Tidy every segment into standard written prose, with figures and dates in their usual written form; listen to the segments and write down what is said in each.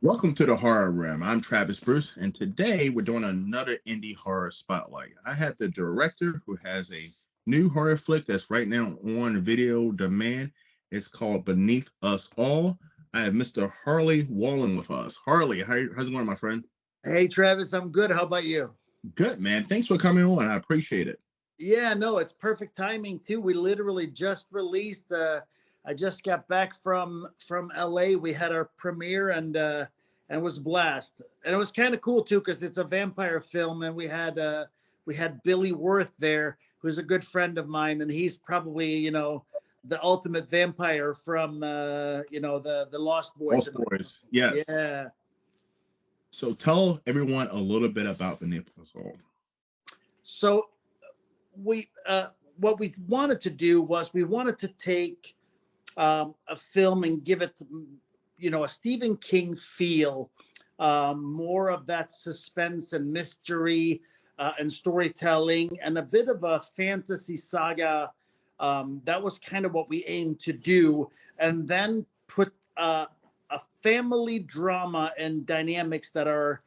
Welcome to the Horror Room. I'm Travis Bruce, and today we're doing another indie horror spotlight. I have the director who has a new horror flick that's right now on video demand. It's called Beneath Us All. I have Mr. Harley Wallen with us. Harley, how's it going, my friend? Hey, Travis, I'm good. How about you? Good, man. Thanks for coming on. I appreciate it. Yeah, no, it's perfect timing too. We literally just released. I just got back from LA. We had our premiere and it was a blast. And it was kind of cool too because it's a vampire film, and we had Billy Worth there, who's a good friend of mine, and he's probably the ultimate vampire from the Lost Boys. Lost Boys, yes. Yeah. So tell everyone a little bit about Beneath Us All. So we what we wanted to do was we wanted to take a film and give it a Stephen King feel, more of that suspense and mystery and storytelling, and a bit of a fantasy saga. That was kind of what we aimed to do, and then put a family drama and dynamics that are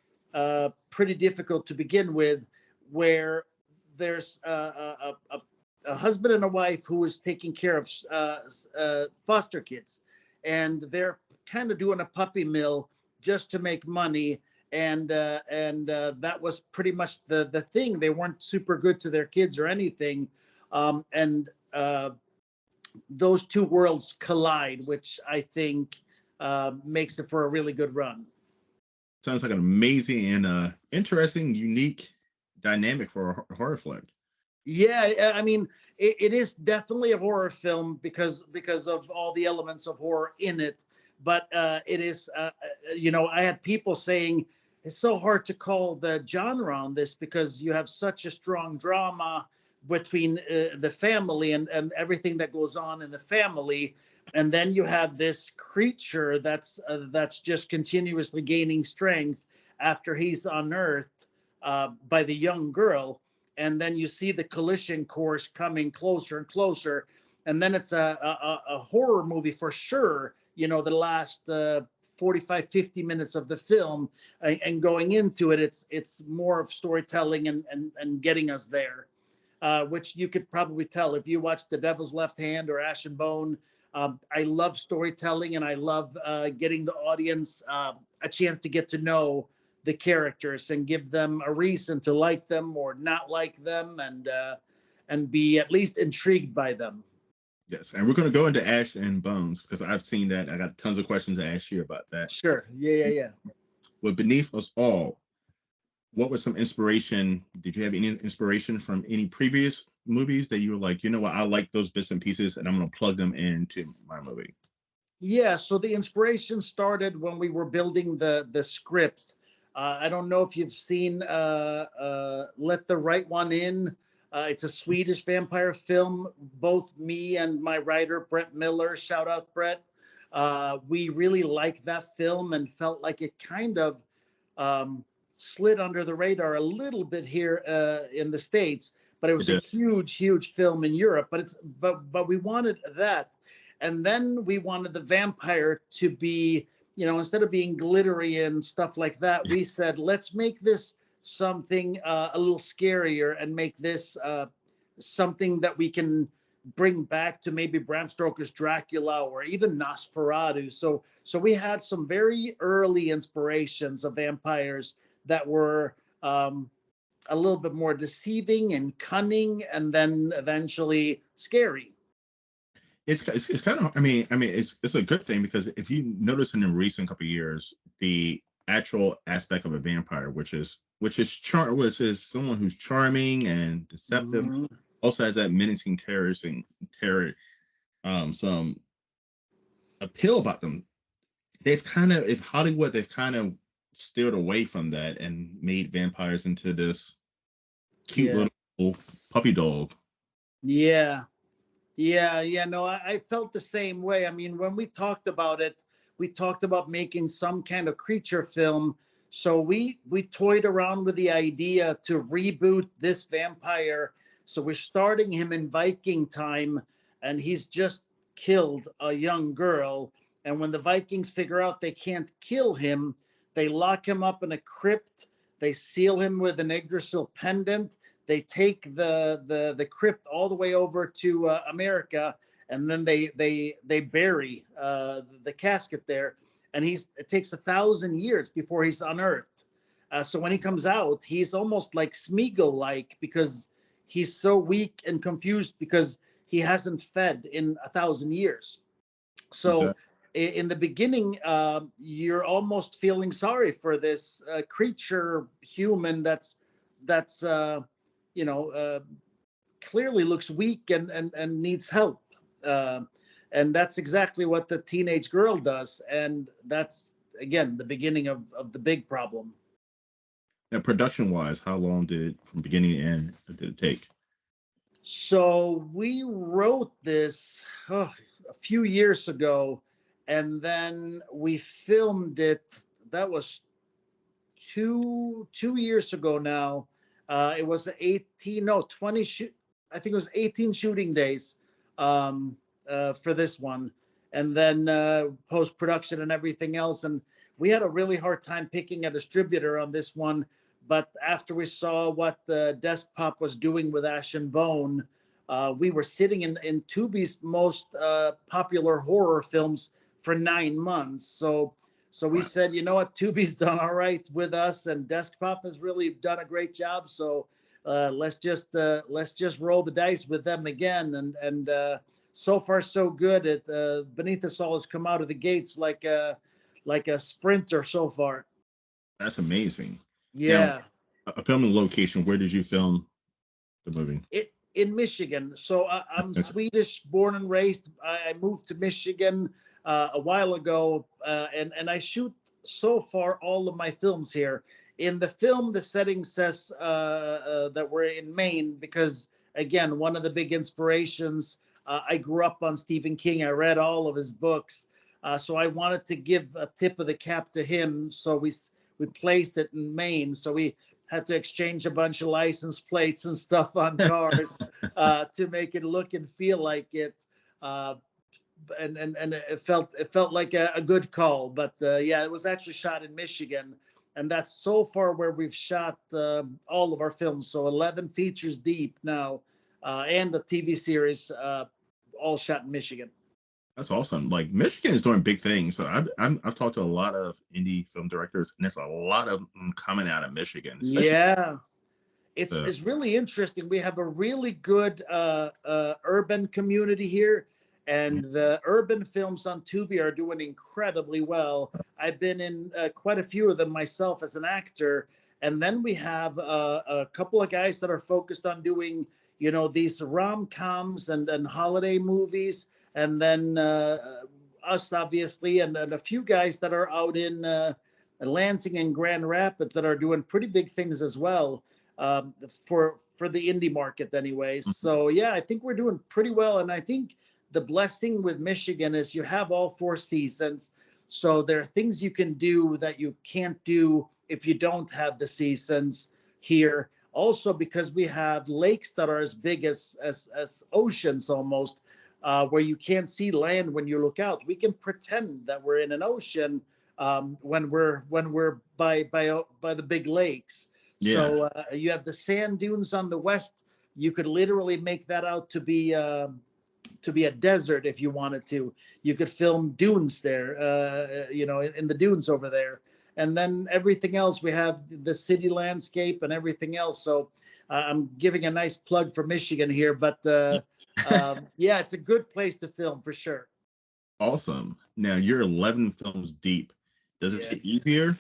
pretty difficult to begin with, where there's a husband and a wife who is taking care of foster kids, and they're kind of doing a puppy mill just to make money. And that was pretty much the thing. They weren't super good to their kids or anything. And those two worlds collide, which I think makes it for a really good run. Sounds like an amazing and interesting, unique dynamic for a horror flick. Yeah, I mean, it is definitely a horror film because of all the elements of horror in it. But it is, I had people saying it's so hard to call the genre on this because you have such a strong drama between the family and everything that goes on in the family. And then you have this creature that's just continuously gaining strength after he's unearthed by the young girl. And then you see the collision course coming closer and closer. And then it's a horror movie for sure, the last 45, 50 minutes of the film. And going into it, it's more of storytelling and getting us there, which you could probably tell if you watch The Devil's Left Hand or Ash and Bone. I love storytelling, and I love getting the audience a chance to get to know the characters and give them a reason to like them or not like them, and be at least intrigued by them. Yes, and we're going to go into Ash and Bones because I've seen that. I got tons of questions to ask you about that. Sure. Yeah. With Beneath Us All, what was some inspiration? Did you have any inspiration from any previous movies that you were like, you know what, I like those bits and pieces and I'm going to plug them into my movie? Yeah, so the inspiration started when we were building the script. I don't know if you've seen Let the Right One In. It's a Swedish vampire film. Both me and my writer, Brett Miller, shout out Brett, we really liked that film and felt like it kind of slid under the radar a little bit here in the States, but it was a huge film in Europe. But we wanted that. And then we wanted the vampire to be, instead of being glittery and stuff like that, we said, let's make this something a little scarier and make this something that we can bring back to maybe Bram Stoker's Dracula or even Nosferatu. So we had some very early inspirations of vampires that were a little bit more deceiving and cunning, and then eventually scary. It's kind of, it's a good thing because if you notice in the recent couple of years, the actual aspect of a vampire, which is someone who's charming and deceptive, also has that menacing terror, some appeal about them. If Hollywood, they've kind of steered away from that and made vampires into this cute little puppy dog. Yeah. No, I felt the same way. I mean, when we talked about it, we talked about making some kind of creature film. So we toyed around with the idea to reboot this vampire. So we're starting him in Viking time, and he's just killed a young girl. And when the Vikings figure out they can't kill him, They lock him up in a crypt. They seal him with an Yggdrasil pendant. They take the crypt all the way over to America, and then they bury the casket there. And it takes 1,000 years before he's unearthed. So when he comes out, he's almost like Smeagol-like, because he's so weak and confused because he hasn't fed in 1,000 years. So in the beginning, you're almost feeling sorry for this creature human that's clearly looks weak and needs help. And that's exactly what the teenage girl does. And that's, again, the beginning of the big problem. Now, production-wise, how long from beginning to end did it take? So we wrote this a few years ago, and then we filmed it. That was two years ago now. It was 20 shoot. I think it was 18 shooting days for this one, and then post-production and everything else. And we had a really hard time picking a distributor on this one. But after we saw what the Desk Pop was doing with Ash and Bone, we were sitting in Tubi's most popular horror films for 9 months. So we said, you know what, Tubi's done all right with us, and Desk Pop has really done a great job. So let's just roll the dice with them again. And so far so good. Beneath Us All has come out of the gates like a sprinter so far. That's amazing. Yeah. Now, a filming location, where did you film the movie? In Michigan. So I'm Swedish, born and raised. I moved to Michigan a while ago, and I shoot so far all of my films here. In the film, the setting says that we're in Maine because, again, one of the big inspirations, I grew up on Stephen King. I read all of his books. So I wanted to give a tip of the cap to him. So we placed it in Maine. So we had to exchange a bunch of license plates and stuff on cars to make it look and feel like it. And it felt like a good call. But yeah, it was actually shot in Michigan. And that's so far where we've shot all of our films. So 11 features deep now, and the TV series, all shot in Michigan. That's awesome. Like, Michigan is doing big things. So I've talked to a lot of indie film directors, and there's a lot of them coming out of Michigan. Yeah, it's really interesting. We have a really good urban community here, and the urban films on Tubi are doing incredibly well. I've been in quite a few of them myself as an actor, and then we have a couple of guys that are focused on doing, these rom-coms and holiday movies. And then us, obviously, and a few guys that are out in Lansing and Grand Rapids that are doing pretty big things as well for the indie market anyways. Mm-hmm. So, yeah, I think we're doing pretty well. And I think the blessing with Michigan is you have all 4 seasons. So there are things you can do that you can't do if you don't have the seasons here. Also, because we have lakes that are as big as oceans almost. Where you can't see land when you look out, we can pretend that we're in an ocean when we're by the big lakes. Yeah. So you have the sand dunes on the west. You could literally make that out to be a desert if you wanted to. You could film dunes there, in the dunes over there, and then everything else we have the city landscape and everything else. So I'm giving a nice plug for Michigan here, but. Yeah, it's a good place to film for sure. Awesome. Now you're 11 films deep. Does it get easier?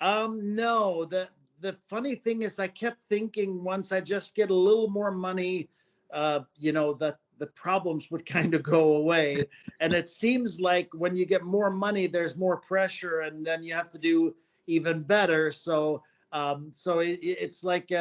No. The funny thing is, I kept thinking once I just get a little more money, that the problems would kind of go away. And it seems like when you get more money, there's more pressure, and then you have to do even better. So it's like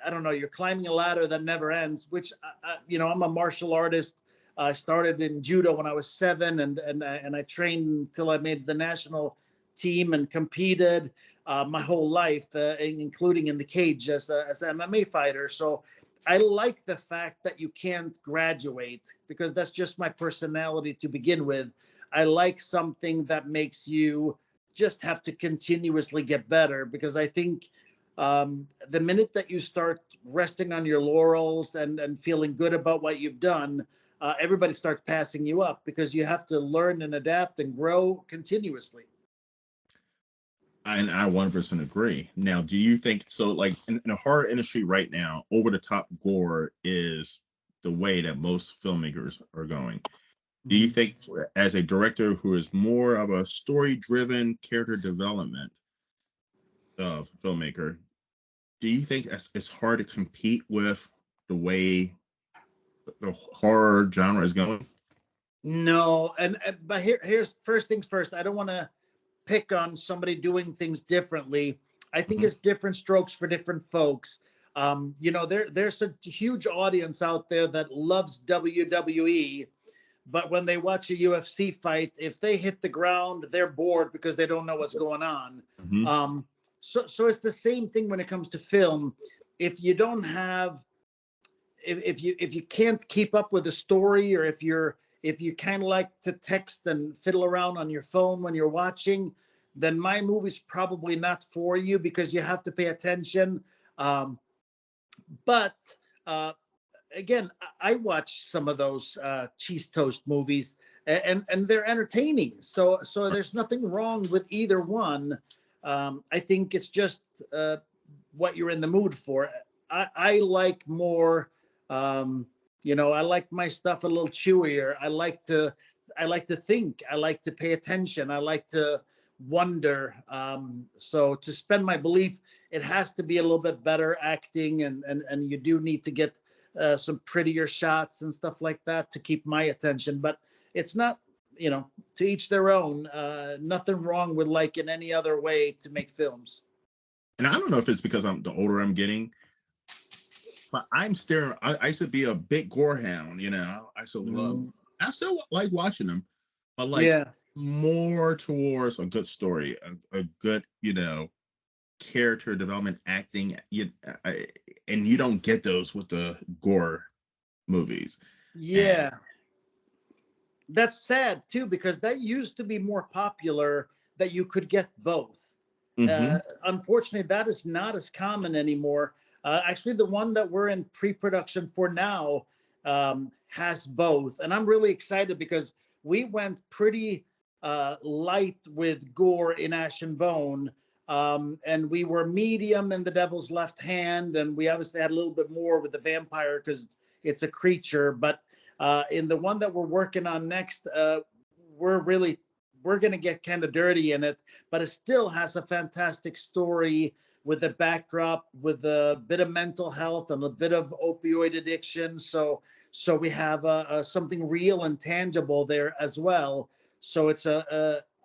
I don't know, you're climbing a ladder that never ends, which, I'm a martial artist. I started in judo when I was 7 and I trained until I made the national team and competed my whole life, including in the cage as an MMA fighter. So I like the fact that you can't graduate because that's just my personality to begin with. I like something that makes you just have to continuously get better, because I think the minute that you start resting on your laurels and feeling good about what you've done, everybody starts passing you up, because you have to learn and adapt and grow continuously. And I 100% agree. Now, do you think so? Like in the horror industry right now, over the top gore is the way that most filmmakers are going. Do you Mhm. think, as a director who is more of a story-driven character development filmmaker, do you think it's hard to compete with the way the horror genre is going? No, but here's first things first. I don't want to pick on somebody doing things differently. I think Mhm. it's different strokes for different folks. There's a huge audience out there that loves WWE, but when they watch a UFC fight, if they hit the ground, they're bored because they don't know what's going on. Mhm. So it's the same thing when it comes to film. If you don't have, if you can't keep up with the story, or if you kind of like to text and fiddle around on your phone when you're watching, then my movie's probably not for you, because you have to pay attention. Um, but uh, again, I watch some of those cheese toast movies, and they're entertaining. So there's nothing wrong with either one. I think it's just what you're in the mood for. I like more, um, I like my stuff a little chewier. I like to think. I like to pay attention. I like to wonder. So to spend my belief, it has to be a little bit better acting, and you do need to get some prettier shots and stuff like that to keep my attention. But it's not, to each their own. Nothing wrong with like in any other way to make films. And I don't know if it's because the older I'm getting, but I'm staring. I used to be a big gore hound, I used to love. Mm, I still like watching them, but like yeah. more towards a good story, a good, character development, acting. And you don't get those with the gore movies. And Yeah. That's sad too, because that used to be more popular, that you could get both. mhm. Unfortunately, that is not as common anymore. Actually, the one that we're in pre-production for now has both, and I'm really excited because we went pretty light with gore in Ash and Bone, and we were medium in The Devil's Left Hand, and we obviously had a little bit more with the vampire because it's a creature. But in the one that we're working on next, we're going to get kind of dirty in it, but it still has a fantastic story with a backdrop, with a bit of mental health and a bit of opioid addiction. So we have something real and tangible there as well. So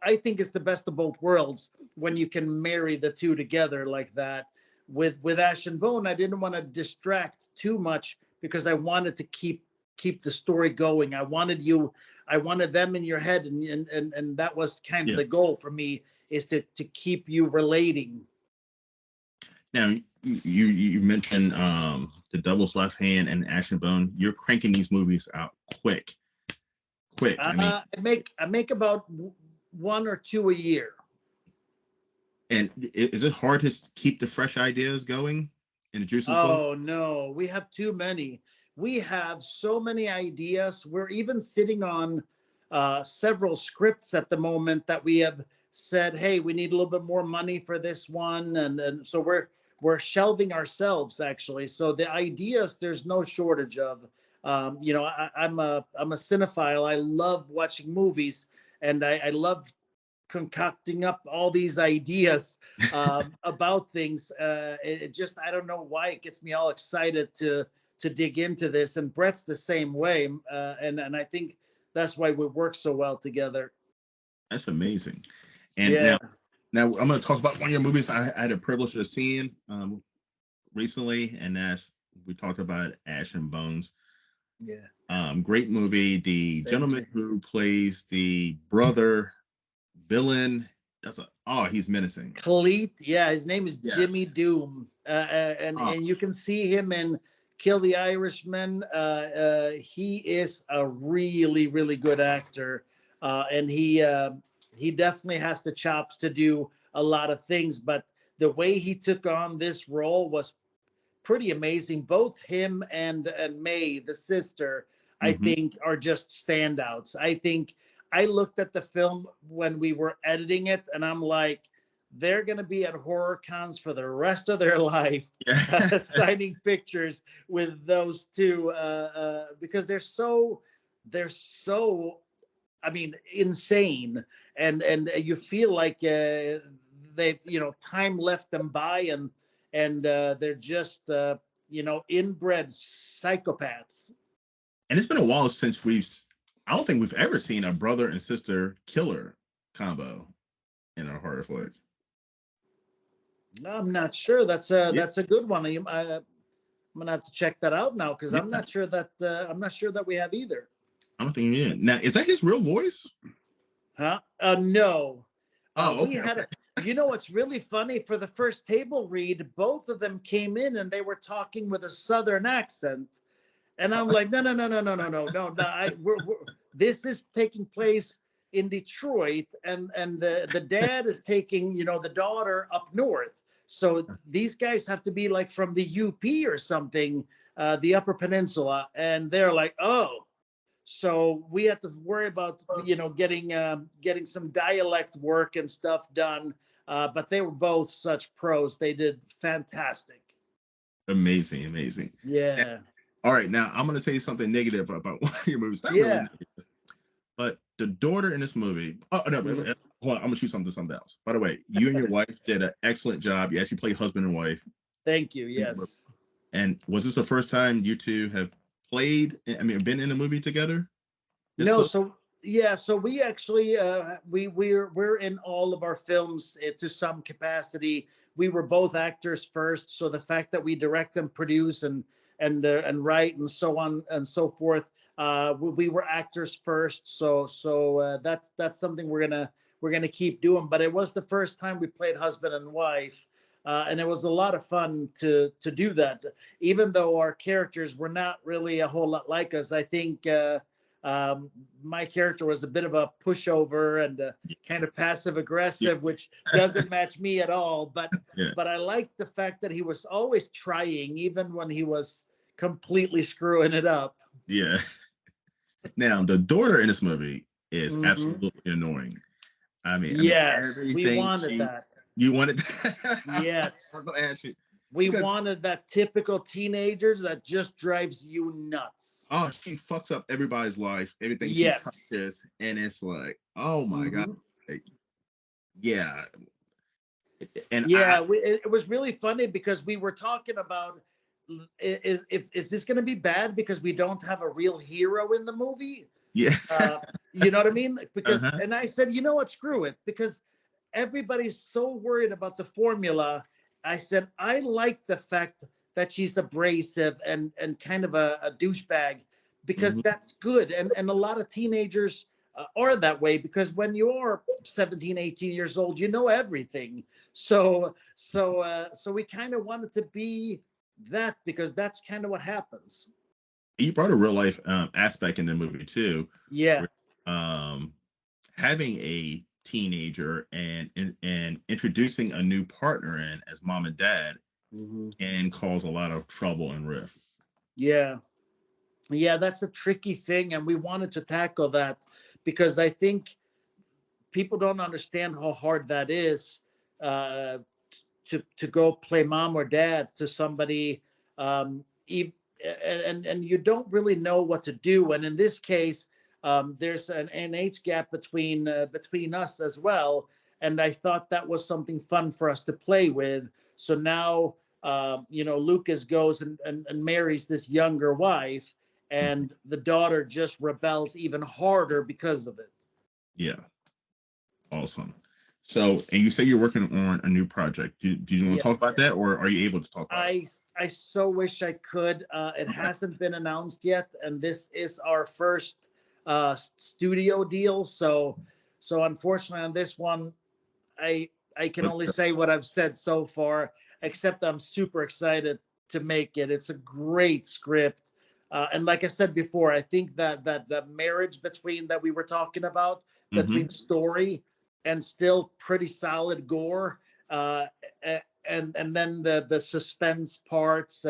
I think it's the best of both worlds when you can marry the two together like that. With Ash and Bone, I didn't want to distract too much, because I wanted to keep the story going. I wanted them in your head, and that was kind of Yeah. the goal for me, is to keep you relating. Now you mentioned the Devil's Left Hand and Ash and Bone. You're cranking these movies out quick, quick. I mean, I make about one or two a year. and is it hard to keep the fresh ideas going and the juices flowing? Oh no, we have too many. We have so many ideas. We're even sitting on several scripts at the moment that we have said, hey, we need a little bit more money for this one, and so we're shelving ourselves actually. So the ideas, there's no shortage of. I'm a cinephile. I love watching movies, and I love concocting up all these ideas about things. It just, I don't know why it gets me all excited to dig into this. And Brett's the same way, and I think that's why we work so well together. That's amazing. And Yeah, now I'm going to talk about one of your movies I had a privilege of seeing recently, and that's we talked about Ash and Bones. yeah. Great movie. The Thank gentleman you. who plays the brother villain. He's menacing. Cleet, yeah, his name is Yes. Jimmy Doom, and Oh, you can see him in Kill the Irishman. He is a really, really good actor, and he definitely has the chops to do a lot of things, but the way he took on this role was pretty amazing. Both him and May, the sister, I Hmm. think are just standouts. I think I looked at the film when we were editing it, and I'm like, they're going to be at horror cons for the rest of their life, Yeah. signing pictures with those two, because they're so, I mean, insane, and you feel like they, time left them by, and they're just inbred psychopaths. And it's been a while since I don't think we've ever seen a brother and sister killer combo in a horror flick. I'm not sure. Yeah. That's a good one. I'm gonna have to check that out now because Yeah. I'm not sure that we have either. I don't think he did. Now, is that his real voice? Huh? No. Oh, We okay. had a. You know what's really funny? For the first table read, both of them came in and they were talking with a southern accent, and I'm like, no, no, no, no, no, no, no, no, no. This is taking place in Detroit, and the dad is taking the daughter up north. So these guys have to be like from the UP or something, the Upper Peninsula, and they're like, oh. So we had to worry about getting some dialect work and stuff done. But they were both such pros. They did fantastic. Amazing, amazing. Yeah. All right, now I'm going to say something negative about one of your movies. Not really Yeah. negative, but the daughter in this movie. Oh no, hold on, I'm gonna shoot something else. By the way, you and your wife did an excellent job. You actually played husband and wife. Thank you. Yes. And was this the first time you two have played? I mean, been in a movie together? No, so yeah, so we actually we're in all of our films to some capacity. We were both actors first, so the fact that we direct and produce and write and so on and so forth, we were actors first. So that's something we're gonna keep doing. But it was the first time we played husband and wife. And it was a lot of fun to do that, even though our characters were not really a whole lot like us. I think my character was a bit of a pushover and kind of passive aggressive, which doesn't match me at all. But I liked the fact that he was always trying, even when he was completely screwing it up. Yeah. Now the daughter in this movie is Mhm. absolutely annoying. Yes, we everything wanted that. you wanted. Yes. I'm gonna ask you. We Because- wanted that typical teenagers that just drives you nuts. Oh, she fucks up everybody's life, everything Yes. she touches, and it's like, oh my god, Mhm. yeah. And Yeah, it was really funny because we were talking about is this going to be bad because we don't have a real hero in the movie? yeah, You know what I mean? Because Uh-huh. and I said, you know what, screw it, because everybody's so worried about the formula. I said I like the fact that she's abrasive and kind of a douchebag because Mhm. that's good, and a lot of teenagers are that way because when you are 17, 18 years old, you know everything. So we kind of wanted to be that because that's kind of what happens. You brought a real life aspect in the movie too. Yeah. Um, having a teenager and introducing a new partner in as mom and dad Mhm. can cause a lot of trouble and rift. Yeah. Yeah, that's a tricky thing, and we wanted to tackle that because I think people don't understand how hard that is uh, to go play mom or dad to somebody, um, and you don't really know what to do. And in this case, there's an age gap between us as well, and I thought that was something fun for us to play with. So now, Lucas goes and marries this younger wife, and the daughter just rebels even harder because of it. Yeah, awesome. So, and you say you're working on a new project. Do you want to talk Yes. about that, or are you able to talk about it? I so wish I could. It Okay. hasn't been announced yet, and this is our first studio deal. So unfortunately on this one, I can only say what I've said so far, except I'm super excited to make it. It's a great script. And like I said before, I think that the marriage between that we were talking about Mhm. between story and still pretty solid gore. And then the suspense parts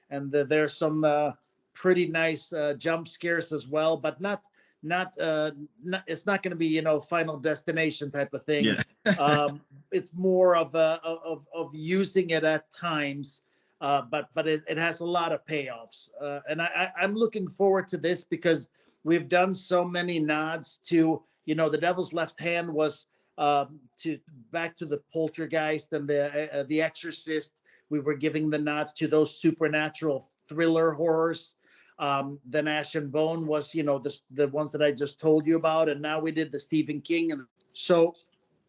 there's some pretty nice jump scares as well, but not it's not going to be, you know, Final Destination type of thing. Yeah. It's more of using it at times, but it has a lot of payoffs, and I'm looking forward to this because we've done so many nods to, you know, The Devil's Left Hand was to back to the Poltergeist and the Exorcist. We were giving the nods to those supernatural thriller horrors. Then Ash and Bone was, you know, the ones that I just told you about, and now we did the Stephen King, and so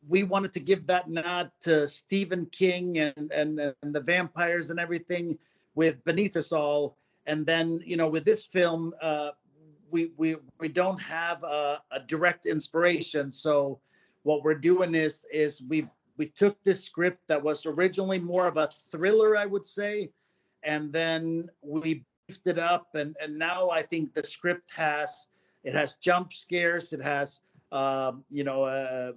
we wanted to give that nod to Stephen King and the vampires and everything with Beneath Us All, and then, you know, with this film, we don't have a direct inspiration, so what we're doing is we took this script that was originally more of a thriller, I would say, and then we beefed it up, and now I think the script has jump scares, it has you know,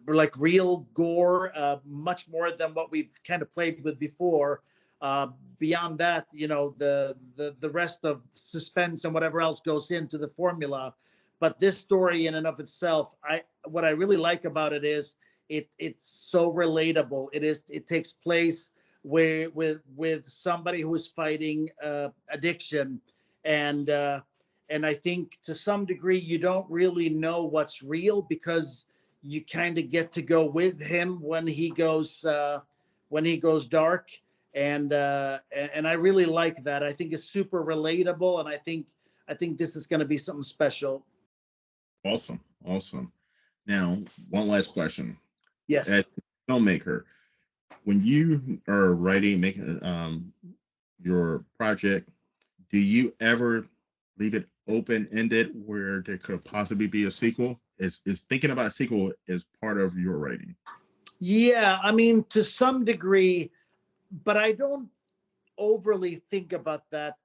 like real gore, much more than what we've kind of played with before. Beyond that, you know, the rest of suspense and whatever else goes into the formula. But this story in and of itself, what I really like about it is it's so relatable. It takes place with somebody who is fighting addiction, and I think to some degree you don't really know what's real because you kind of get to go with him when he goes dark, and I really like that. I think it's super relatable, and I think this is going to be something special. Awesome. Now, one last question. Yes. As a filmmaker, when you are making your project, do you ever leave it open-ended where there could possibly be a sequel? Is thinking about a sequel is part of your writing? Yeah, I mean, to some degree, but I don't overly think about that.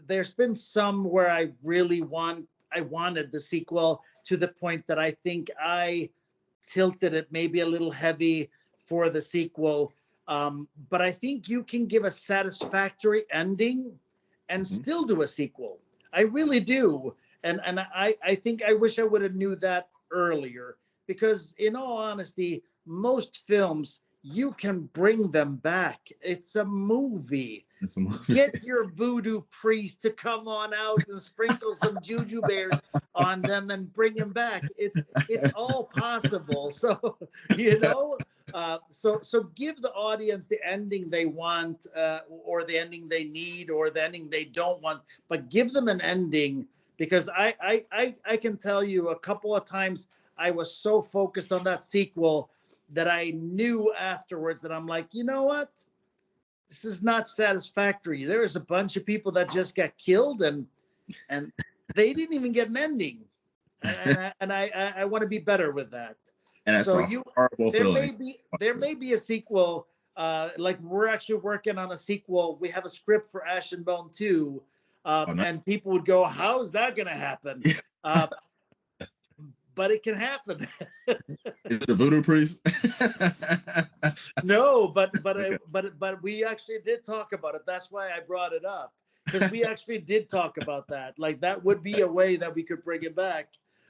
There's been some where I wanted the sequel to the point that I think I tilted it maybe a little heavy for the sequel. But I think you can give a satisfactory ending and still do a sequel. I really do. And I think I wish I would have knew that earlier, because in all honesty, most films, you can bring them back. It's a movie. Get your voodoo priest to come on out and sprinkle some juju bears on them and bring them back. It's all possible. So, you know, so give the audience the ending they want, or the ending they need, or the ending they don't want, but give them an ending, because I can tell you a couple of times I was so focused on that sequel that I knew afterwards that I'm like, you know what? This is not satisfactory. There's a bunch of people that just got killed and they didn't even get an ending. And I want to be better with that. And so there may be a sequel. Like we're actually working on a sequel. We have a script for Ash and Bone 2. And people would go, how is that going to happen? But it can happen. Is it a voodoo priest? No, but we actually did talk about it. That's why I brought it up, because we actually did talk about that. Like that would be a way that we could bring him back,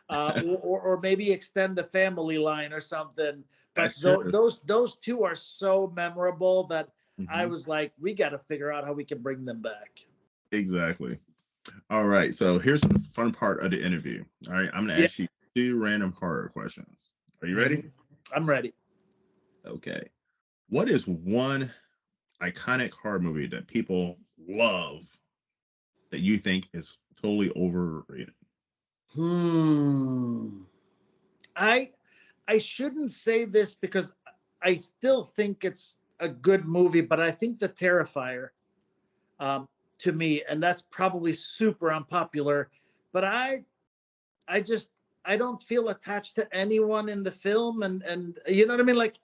or maybe extend the family line or something. But those two are so memorable that I was like, we got to figure out how we can bring them back. Exactly. All right. So here's the fun part of the interview. All right, I'm going to ask you 2 random horror questions. Are you ready? I'm ready. Okay. What is one iconic horror movie that people love that you think is totally overrated? I shouldn't say this because I still think it's a good movie, but I think The Terrifier, to me, and that's probably super unpopular, but I don't feel attached to anyone in the film, and you know what I mean? Like,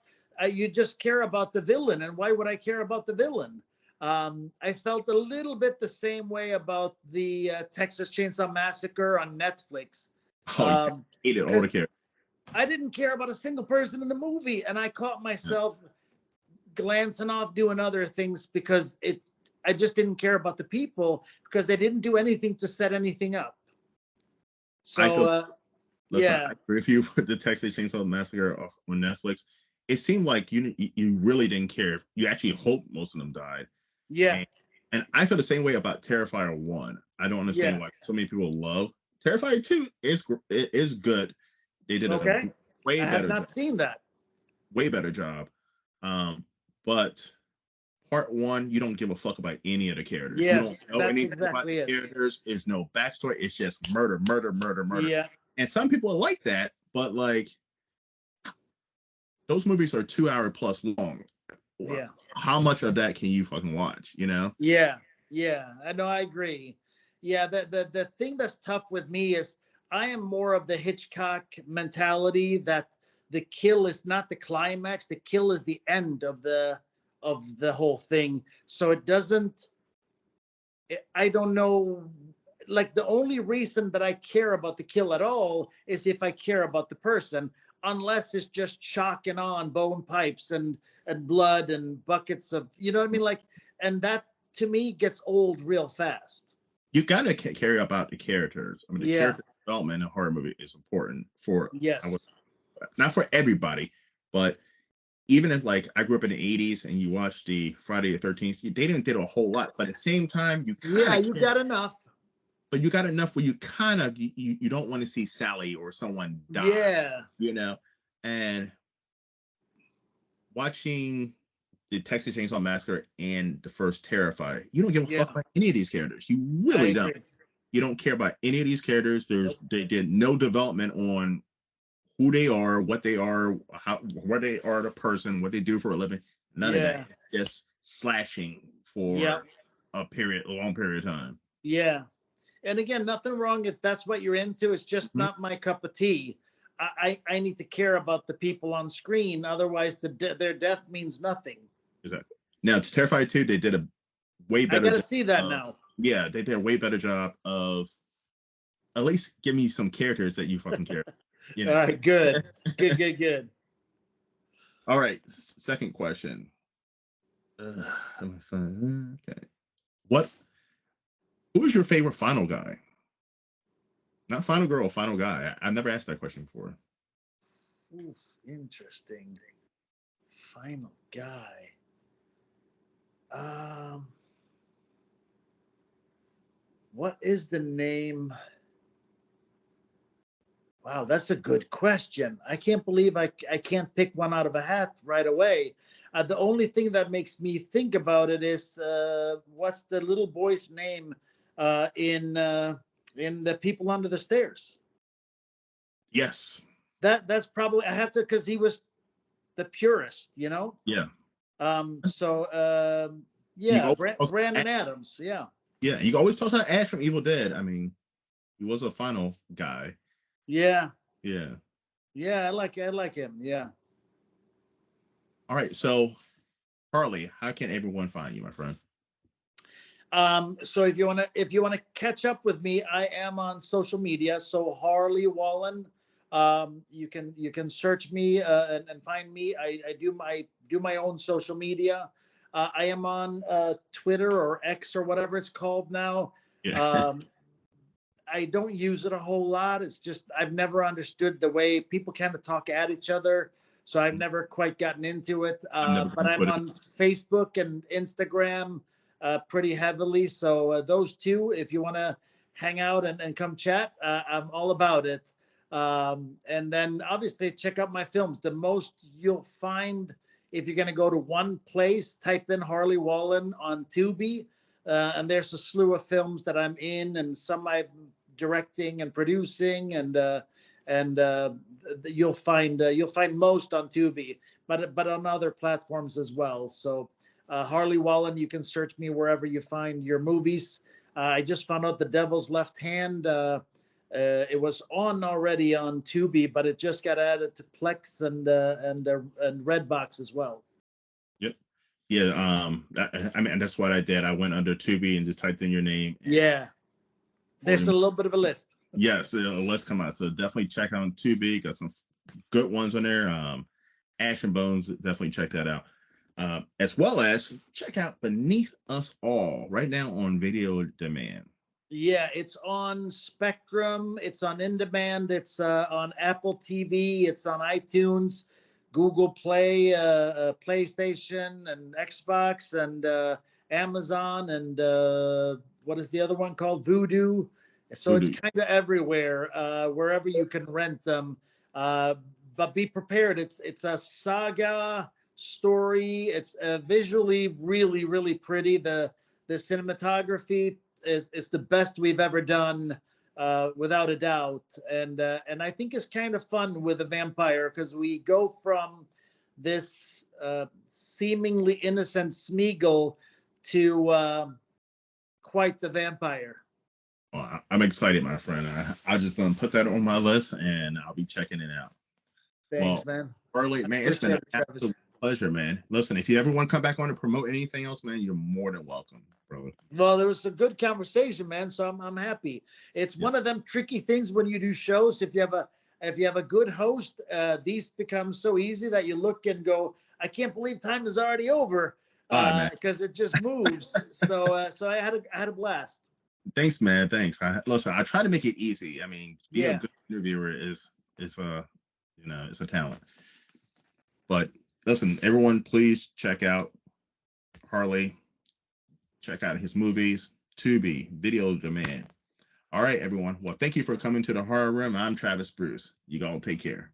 you just care about the villain, and why would I care about the villain? I felt a little bit the same way about the Texas Chainsaw Massacre on Netflix. Oh, you hated all the Because characters. I didn't care about a single person in the movie, and I caught myself glancing off doing other things because I just didn't care about the people because they didn't do anything to set anything up. I feel. So Listen, yeah, I agree with you with the Texas Chainsaw Massacre on Netflix. It seemed like you really didn't care. You actually hoped most of them died. yeah, And I feel the same way about Terrifier 1. I don't yeah. understand why so many people love Terrifier 2 is good. They did a Okay, way I have better not job. seen that. Way better job. But part 1, you don't give a fuck about any of the characters. You Yes, don't know that's anything about exactly the it. characters. There's no backstory. It's just murder, murder, murder, murder. Yeah, And some people like that, but like those movies are 2 hour plus long. yeah, How much of that can you fucking watch? You know? yeah, yeah. I know. I agree. Yeah, the thing that's tough with me is I am more of the Hitchcock mentality that the kill is not the climax. The kill is the end of the whole thing. So it doesn't. I don't know. Like the only reason that I care about the kill at all is if I care about the person, unless it's just chalk and on bone pipes and blood and buckets of, you know what I mean? Like, and that to me gets old real fast. You gotta care about the characters. I mean, the Yeah. character development in a horror movie is important for Yes. not for everybody, but even if like I grew up in the 80s and you watched the Friday the 13th, they didn't did a whole lot, but at the same time, you kind Yeah, of you got enough. but you got enough where you kind of you don't want to see Sally or someone die, Yeah. you know. And watching the Texas Chainsaw Massacre and the first Terrifier, you don't give a fuck Yeah. about any of these characters. You I really don't. agree. You don't care about any of these characters. Nope. They did no development on who they are, what they are, how where they are the person, what they do for a living. None of Yeah. that. Just slashing for Yeah. a long period of time. Yeah. And again, nothing wrong if that's what you're into. It's just Mhm. not my cup of tea. I need to care about the people on screen. Otherwise, their death means nothing. Exactly. Now to Terrifier 2, they did a way I better got to job see that of, now. yeah, they did a way better job of at least give me some characters that you fucking care. You All know. right. Good. Good. Good. Good. All right. Second question. Okay. Who is your favorite final guy? Not final girl, final guy. I've never asked that question before. Oof, interesting. Final guy. What is the name? Wow, that's a good question. I can't believe I can't pick one out of a hat right away. The only thing that makes me think about it is what's the little boy's name in the People Under the Stairs? Yes. That's probably I have to because he was the purist, you know. Yeah. So You yeah, always Brandon Adams. Yeah. yeah, you always talk about Ash from Evil Dead. I mean, he was a final guy. Yeah. Yeah. Yeah, I like him. Yeah. All right. So Harley, how can everyone find you, my friend? So if you wanna catch up with me, I am on social media. So Harley Wallen, you can search me and find me. I do my own social media. I am on Twitter or X or whatever it's called now. Yeah. I don't use it a whole lot. It's just I've never understood the way people kind of talk at each other. So I've never quite gotten into it. But I'm on Facebook and Instagram pretty heavily. So those two, if you want to hang out and come chat, I'm all about it. And then obviously check out my films. The most you'll find if you're going to go to one place, type in Harley Wallen on Tubi. And there's a slew of films that I'm in and some I'm directing and producing and you'll find most on Tubi, but on other platforms as well. So Harley Wallen, you can search me wherever you find your movies. I just found out The Devil's Left Hand. It was on already on Tubi, but it just got added to Plex and Redbox as well. Yep. Yeah. I mean, that's what I did. I went under Tubi and just typed in your name. Yeah. There's a little bit of a list. Yes, let's come out. So definitely check out Tubi. Got some good ones on there. Ash and Bones, definitely check that out. As well as check out Beneath Us All right now on video demand. Yeah, it's on Spectrum, it's on In Demand, it's on Apple TV, it's on iTunes, Google Play, PlayStation, and Xbox, and Amazon, and what is the other one called? Vudu. So it's Voodoo. kind of everywhere, wherever you can rent them. Uh, but be prepared. It's a saga story. It's visually really really pretty. The cinematography is the best we've ever done, without a doubt. And I think it's kind of fun with a vampire because we go from this seemingly innocent Smeagol to quite the vampire. Well, I'm excited, my friend. I just gonna put that on my list and I'll be checking it out. Thanks, Well, man. Harley, I man, it's been appreciate an it, Travis. absolute pleasure, man. Listen, if you ever want to come back on to promote anything else, man, you're more than welcome, brother. Well, there was a good conversation, man. So I'm happy. It's Yeah. one of them tricky things when you do shows. If you have a good host, these become so easy that you look and go, I can't believe time is already over, All right, man. because it just moves. So I had a blast. Thanks, man. Thanks. Listen, I try to make it easy. I mean, being a Yeah. good interviewer is a it's a talent. But listen, everyone, please check out Harley. Check out his movies. Tubi, video demand. All right, everyone. Well, thank you for coming to the Horror Room. I'm Travis Bruce. You all take care.